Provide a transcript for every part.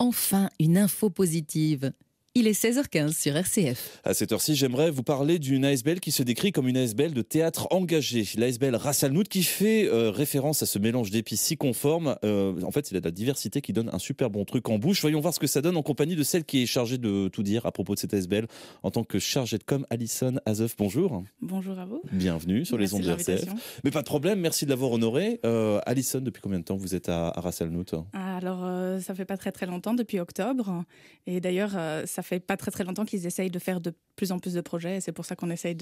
Enfin, une info positive. Il est 16h15 sur RCF. À cette heure-ci, j'aimerais vous parler d'une ASBL qui se décrit comme une ASBL de théâtre engagé. L'ASBL Ras Al Nout qui fait référence à ce mélange d'épices si conforme. En fait, il a de la diversité qui donne un super bon truc en bouche. Voyons voir ce que ça donne en compagnie de celle qui est chargée de tout dire à propos de cette ASBL en tant que chargée de com, Alison Azeuf. Bonjour. Bonjour à vous. Bienvenue sur les ondes de RCF. Mais pas de problème, merci de l'avoir honoré. Alison, depuis combien de temps vous êtes à Ras Al Nout ? Alors, ça fait pas très longtemps, depuis octobre. Et d'ailleurs, ça fait pas très longtemps qu'ils essayent de faire de plus en plus de projets. Et c'est pour ça qu'on essaye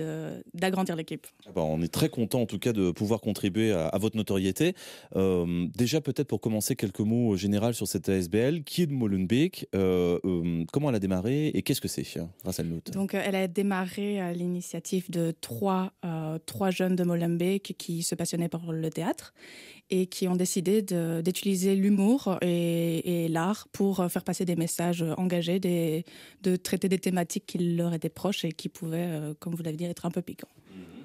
d'agrandir l'équipe. On est très content en tout cas de pouvoir contribuer à votre notoriété. Déjà peut-être pour commencer quelques mots généraux sur cette ASBL. Qui est de Molenbeek ? Comment elle a démarré et qu'est-ce que c'est, Ras Al Nout ? Donc elle a démarré à l'initiative de trois jeunes de Molenbeek qui se passionnaient pour le théâtre et qui ont décidé d'utiliser l'humour et l'art pour faire passer des messages engagés, de traiter des thématiques qui leur étaient proches et qui pouvaient, comme vous l'avez dit, être un peu piquants.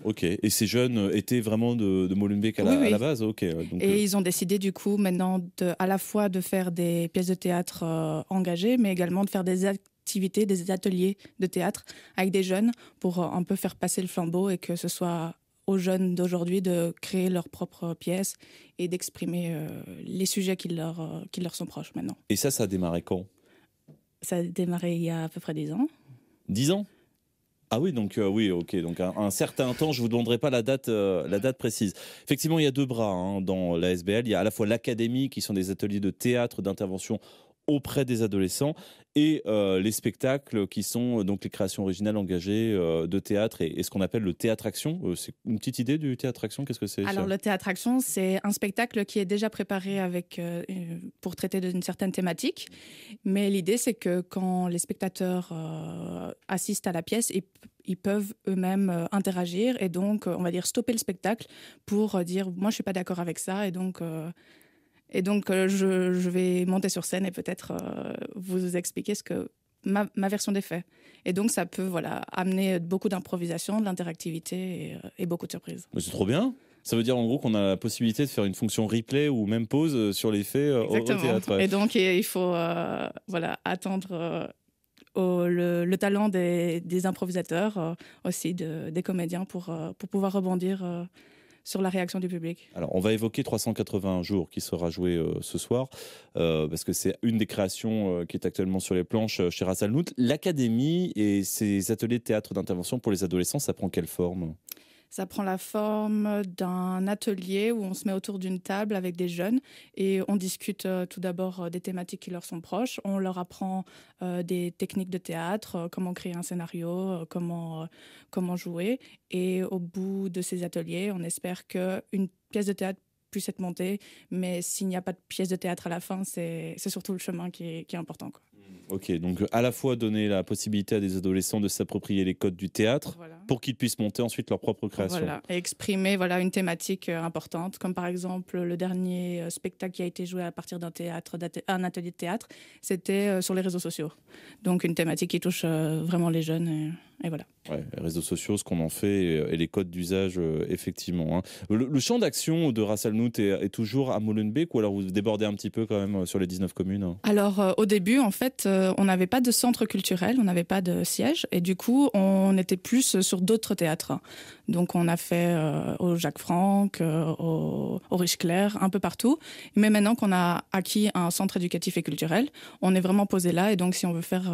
Ok, et ces jeunes étaient vraiment de Molenbeek à la base. Ok. Donc, et ils ont décidé du coup maintenant à la fois de faire des pièces de théâtre engagées, mais également de faire des activités, des ateliers de théâtre avec des jeunes pour un peu faire passer le flambeau et que ce soit aux jeunes d'aujourd'hui de créer leurs propres pièces et d'exprimer les sujets qui leur sont proches maintenant. Et ça a démarré quand ? Ça a démarré il y a à peu près 10 ans. 10 ans ? Ah oui, donc oui, ok. Donc un certain temps, je vous demanderai pas la date précise. Effectivement, il y a deux bras dans l'ASBL. Il y a à la fois l'académie, qui sont des ateliers de théâtre, d'intervention auprès des adolescents, et les spectacles qui sont donc les créations originales engagées de théâtre et ce qu'on appelle le théâtre-action. C'est une petite idée du théâtre-action ? Qu'est-ce que c'est ? Alors le théâtre-action, c'est un spectacle qui est déjà préparé pour traiter d'une certaine thématique. Mais l'idée, c'est que quand les spectateurs assistent à la pièce, ils peuvent eux-mêmes interagir et donc, on va dire, stopper le spectacle pour dire « moi, je ne suis pas d'accord avec ça » et donc je vais monter sur scène et peut-être vous expliquer ce que ma version des faits. Et donc, ça peut amener beaucoup d'improvisation, de l'interactivité et beaucoup de surprises. Mais c'est trop bien. Ça veut dire en gros qu'on a la possibilité de faire une fonction replay ou même pause sur les faits au théâtre. Et donc, il faut attendre le talent des improvisateurs, aussi des comédiens pour pouvoir rebondir sur la réaction du public. Alors, on va évoquer 380 jours qui sera joué ce soir, parce que c'est une des créations qui est actuellement sur les planches chez Ras Al Nout. L'académie et ces ateliers de théâtre d'intervention pour les adolescents, ça prend quelle forme ? Ça prend la forme d'un atelier où on se met autour d'une table avec des jeunes et on discute tout d'abord des thématiques qui leur sont proches. On leur apprend des techniques de théâtre, comment créer un scénario, comment jouer. Et au bout de ces ateliers, on espère qu'une pièce de théâtre puisse être montée. Mais s'il n'y a pas de pièce de théâtre à la fin, c'est surtout le chemin qui est important, quoi. Ok, donc à la fois donner la possibilité à des adolescents de s'approprier les codes du théâtre pour qu'ils puissent monter ensuite leur propre création. Voilà, et exprimer une thématique importante, comme par exemple le dernier spectacle qui a été joué à partir d'un atelier de théâtre, c'était sur les réseaux sociaux. Donc une thématique qui touche vraiment les jeunes et voilà. Ouais, les réseaux sociaux, ce qu'on en fait et les codes d'usage, effectivement. Le champ d'action de Ras Al Nout est toujours à Molenbeek ou alors vous débordez un petit peu quand même sur les 19 communes ? Alors au début, en fait, on n'avait pas de centre culturel, on n'avait pas de siège et du coup, on était plus sur d'autres théâtres. Donc on a fait au Jacques Franck, au Riche-Clair, un peu partout. Mais maintenant qu'on a acquis un centre éducatif et culturel, on est vraiment posé là et donc si on veut faire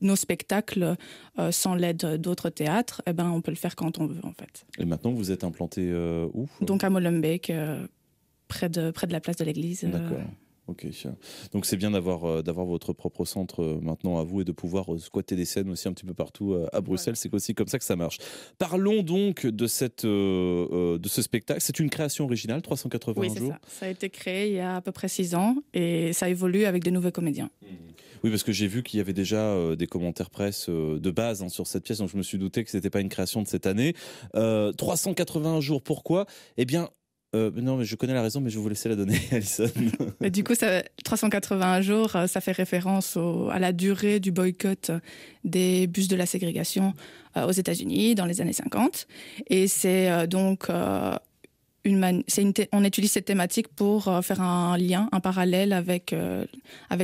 nos spectacles sans l'aide d'autres théâtres, on peut le faire quand on veut en fait. Et maintenant vous êtes implanté où ? Donc à Molenbeek, près de la place de l'église. D'accord. Ok, donc c'est bien d'avoir votre propre centre maintenant à vous et de pouvoir squatter des scènes aussi un petit peu partout à Bruxelles. C'est aussi comme ça que ça marche. Parlons donc de ce spectacle. C'est une création originale, 380 jours. Oui, c'est ça. Ça a été créé il y a à peu près 6 ans et ça évolue avec de nouveaux comédiens. Oui, parce que j'ai vu qu'il y avait déjà des commentaires presse de base sur cette pièce, donc je me suis douté que c'était pas une création de cette année. 380 jours, pourquoi ? Eh bien, non, mais je connais la raison, mais je vais vous laisser la donner, Alison. Mais du coup, 381 jours, ça fait référence à la durée du boycott des bus de la ségrégation aux États-Unis dans les années 50. Et c'est donc on utilise cette thématique pour faire un lien, un parallèle avec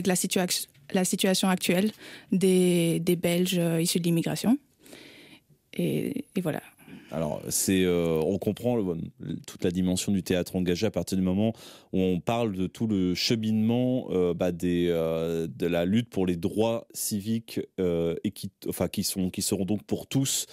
la situation actuelle des Belges issus de l'immigration. Et voilà. Alors, on comprend toute la dimension du théâtre engagé à partir du moment où on parle de tout le cheminement de la lutte pour les droits civiques qui seront donc pour tous,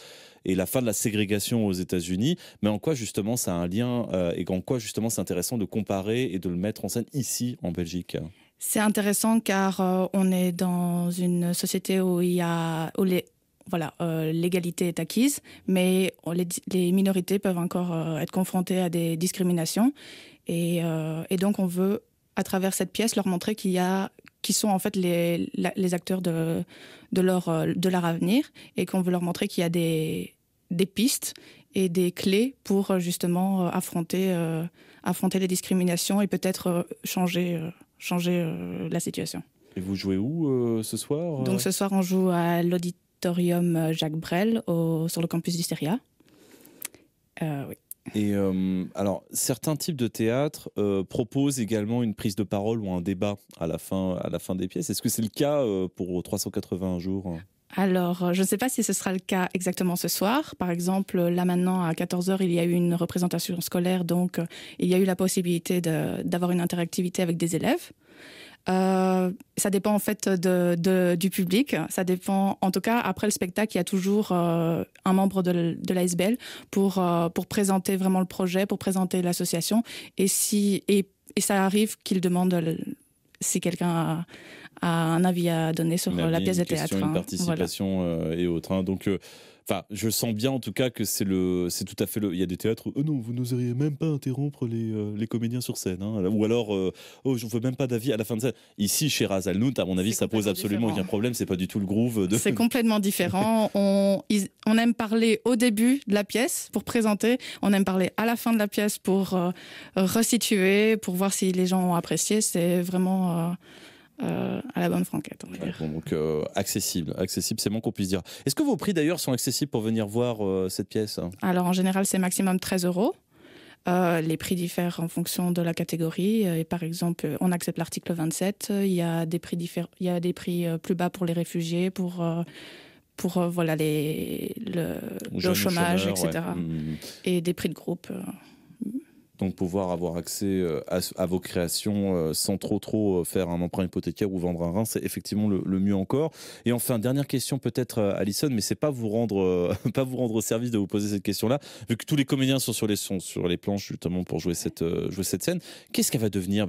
et la fin de la ségrégation aux États-Unis. Mais en quoi justement ça a un lien et en quoi justement c'est intéressant de comparer et de le mettre en scène ici en Belgique? C'est intéressant car on est dans une société où l'égalité est acquise, mais les minorités peuvent encore être confrontées à des discriminations. Et donc, on veut, à travers cette pièce, leur montrer qui sont en fait les acteurs de leur avenir, et qu'on veut leur montrer qu'il y a des pistes et des clés pour justement affronter les discriminations et peut-être changer la situation. Et vous jouez où ce soir? Donc ce soir, on joue à l'auditorium Jacques Brel sur le campus d'Hysteria. Oui. Et alors, certains types de théâtre proposent également une prise de parole ou un débat à la fin des pièces. Est-ce que c'est le cas pour 381 jours? Alors, je ne sais pas si ce sera le cas exactement ce soir. Par exemple, là maintenant, à 14h, il y a eu une représentation scolaire, donc il y a eu la possibilité d'avoir une interactivité avec des élèves. Ça dépend en fait du public. Ça dépend, en tout cas, après le spectacle, il y a toujours un membre de l'ASBL pour présenter vraiment le projet, pour présenter l'association. Et ça arrive qu'il demande si quelqu'un a un avis à donner sur la pièce de théâtre. Une participation et autres. Donc, je sens bien en tout cas que c'est tout à fait il y a des théâtres où non, vous n'oseriez même pas interrompre les comédiens sur scène, ou alors je ne veux même pas d'avis à la fin de scène. Ici, chez Ras Al Nout, à mon avis, ça pose absolument aucun problème. C'est pas du tout le groove. C'est complètement différent. On aime parler au début de la pièce pour présenter. On aime parler à la fin de la pièce pour resituer, pour voir si les gens ont apprécié. C'est vraiment à la bonne franquette, on va dire. Donc accessible, c'est moins qu'on puisse dire. Est-ce que vos prix d'ailleurs sont accessibles pour venir voir cette pièce? Alors en général, c'est maximum 13 €. Les prix diffèrent en fonction de la catégorie. Et par exemple, on accepte l'article 27. Il y a des prix plus bas pour les réfugiés, pour le chômage, etc. Ouais. Et des prix de groupe. Donc pouvoir avoir accès à vos créations sans trop faire un emprunt hypothécaire ou vendre un rein, c'est effectivement le mieux encore. Et enfin, dernière question peut-être, Alison, mais c'est pas vous rendre service de vous poser cette question-là, vu que tous les comédiens sont sur les planches justement pour jouer cette scène. Qu'est-ce qu'elle va devenir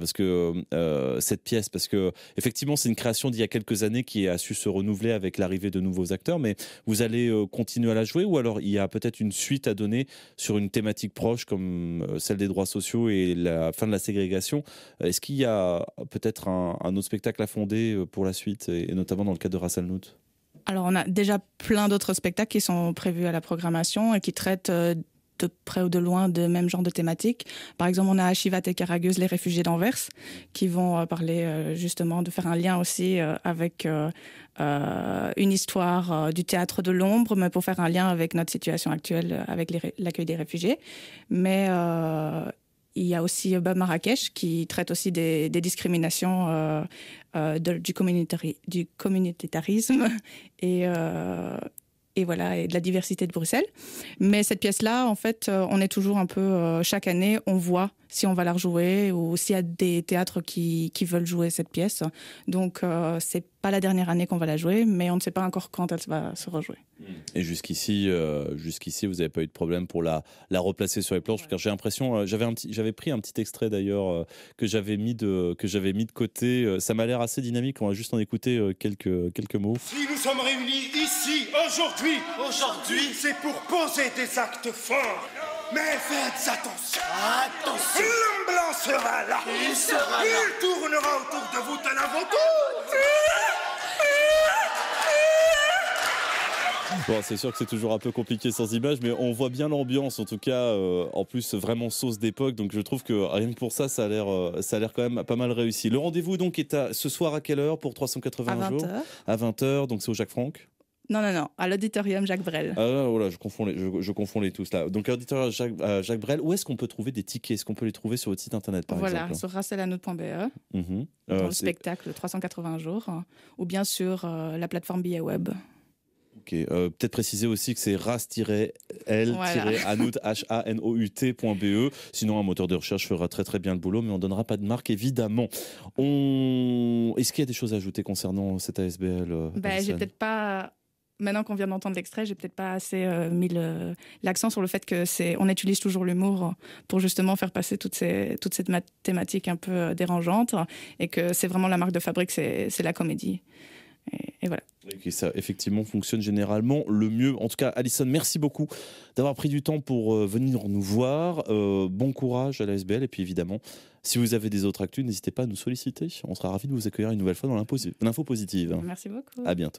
cette pièce? Parce que effectivement, c'est une création d'il y a quelques années qui a su se renouveler avec l'arrivée de nouveaux acteurs, mais vous allez continuer à la jouer, ou alors il y a peut-être une suite à donner sur une thématique proche comme celle des droits sociaux et la fin de la ségrégation? Est-ce qu'il y a peut-être un autre spectacle à fonder pour la suite, et notamment dans le cadre de Ras Al Nout? Alors, on a déjà plein d'autres spectacles qui sont prévus à la programmation et qui traitent de près ou de loin de même genre de thématique. Par exemple, on a Chivat et Caragueuse, les réfugiés d'Anvers, qui vont parler justement de faire un lien aussi avec une histoire du théâtre de l'ombre, mais pour faire un lien avec notre situation actuelle, avec l'accueil des réfugiés. Mais il y a aussi Marrakech, qui traite aussi des discriminations du communautarisme et voilà, et de la diversité de Bruxelles. Mais cette pièce-là, en fait, on est toujours un peu... chaque année, on voit si on va la rejouer ou s'il y a des théâtres qui veulent jouer cette pièce. Donc, c'est pas la dernière année qu'on va la jouer, mais on ne sait pas encore quand elle va se rejouer. Et jusqu'ici, vous n'avez pas eu de problème pour la replacer sur les planches? Car j'ai l'impression, j'avais pris un petit extrait d'ailleurs que j'avais mis de côté. Ça m'a l'air assez dynamique. On va juste en écouter quelques mots. Si nous sommes réunis ici aujourd'hui, c'est pour poser des actes forts. Mais faites attention. L'homme blanc sera là. Il tournera autour de vous tel un vautour. Bon, c'est sûr que c'est toujours un peu compliqué sans images, mais on voit bien l'ambiance, en tout cas, en plus vraiment sauce d'époque, donc je trouve que rien que pour ça, ça a l'air quand même pas mal réussi. Le rendez-vous donc est ce soir à quelle heure pour 381 jours? À 20h, donc c'est au Jacques Franck. Non, à l'auditorium Jacques Brel. Ah voilà, je confonds les tous là. Donc auditorium Jacques Brel, où est-ce qu'on peut trouver des tickets? Est-ce qu'on peut les trouver sur votre site internet par exemple? Voilà, sur racelanote.be, dans le spectacle 380 jours, ou bien sur la plateforme Billet Web. Ok, peut-être préciser aussi que c'est ras-l-anout, Hanout.be. Sinon, un moteur de recherche fera très très bien le boulot, mais on ne donnera pas de marque évidemment. Est-ce qu'il y a des choses à ajouter concernant cette ASBL? J'ai peut-être pas. Maintenant qu'on vient d'entendre l'extrait, j'ai peut-être pas assez mis l'accent sur le fait qu'on utilise toujours l'humour pour justement faire passer toute cette thématique un peu dérangeante, et que c'est vraiment la marque de fabrique, c'est la comédie. Et voilà. Et ça, effectivement, fonctionne généralement le mieux. En tout cas, Alison, merci beaucoup d'avoir pris du temps pour venir nous voir. Bon courage à la SBL. Et puis, évidemment, si vous avez des autres actus, n'hésitez pas à nous solliciter. On sera ravis de vous accueillir une nouvelle fois dans l'Info Positive. Merci beaucoup. À bientôt.